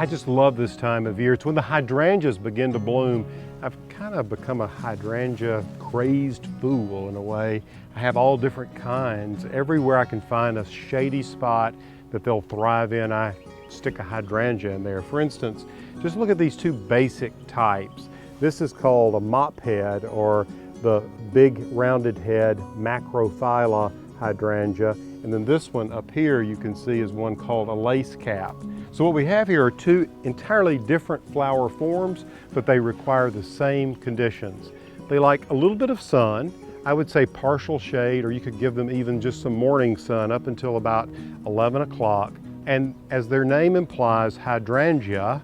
I just love this time of year. It's when the hydrangeas begin to bloom. I've kind of become a hydrangea crazed fool in a way. I have all different kinds. Everywhere I can find a shady spot that they'll thrive in, I stick a hydrangea in there. For instance, just look at these two basic types. This is called a mophead, or the big rounded head macrophylla hydrangea. And then this one up here you can see is one called a lacecap. So what we have here are two entirely different flower forms, but they require the same conditions. They like a little bit of sun, I would say partial shade, or you could give them even just some morning sun up until about 11 o'clock. And as their name implies, hydrangea,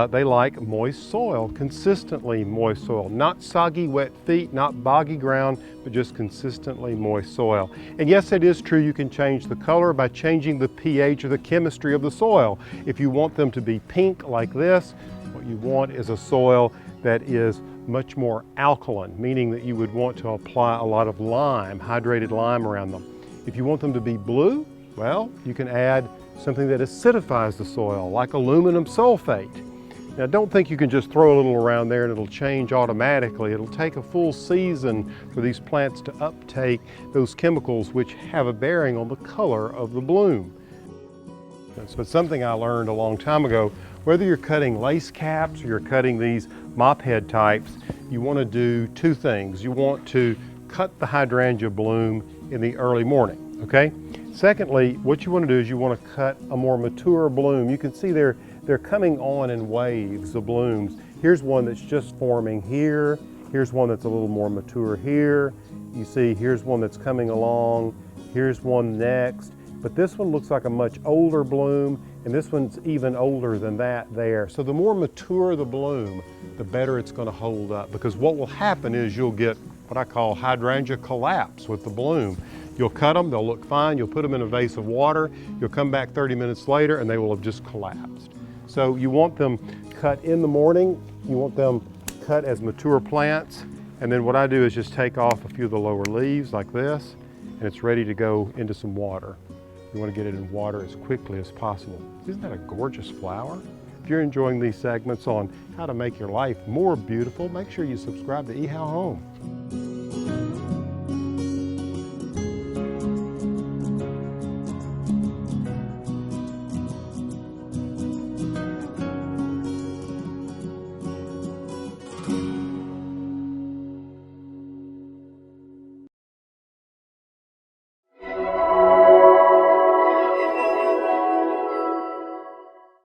they like moist soil, consistently moist soil, not soggy, wet feet, not boggy ground, but just consistently moist soil. And yes, it is true you can change the color by changing the pH or the chemistry of the soil. If you want them to be pink like this, what you want is a soil that is much more alkaline, meaning that you would want to apply a lot of lime, hydrated lime around them. If you want them to be blue, well, you can add something that acidifies the soil, like aluminum sulfate. Now, don't think you can just throw a little around there and it'll change automatically. It'll take a full season for these plants to uptake those chemicals which have a bearing on the color of the bloom. So it's something I learned a long time ago. Whether you're cutting lace caps or you're cutting these mophead types, you want to do two things. You want to cut the hydrangea bloom in the early morning, okay? Secondly, what you want to do is you want to cut a more mature bloom. You can see they're coming on in waves of blooms. Here's one that's just forming here. Here's one that's a little more mature here. You see, here's one that's coming along. Here's one next. But this one looks like a much older bloom, and this one's even older than that there. So the more mature the bloom, the better it's going to hold up, because what will happen is you'll get what I call hydrangea collapse with the bloom. You'll cut them, they'll look fine, you'll put them in a vase of water, you'll come back 30 minutes later and they will have just collapsed. So you want them cut in the morning, you want them cut as mature plants, and then what I do is just take off a few of the lower leaves like this, and it's ready to go into some water. You want to get it in water as quickly as possible. Isn't that a gorgeous flower? If you're enjoying these segments on how to make your life more beautiful, make sure you subscribe to ehowhome.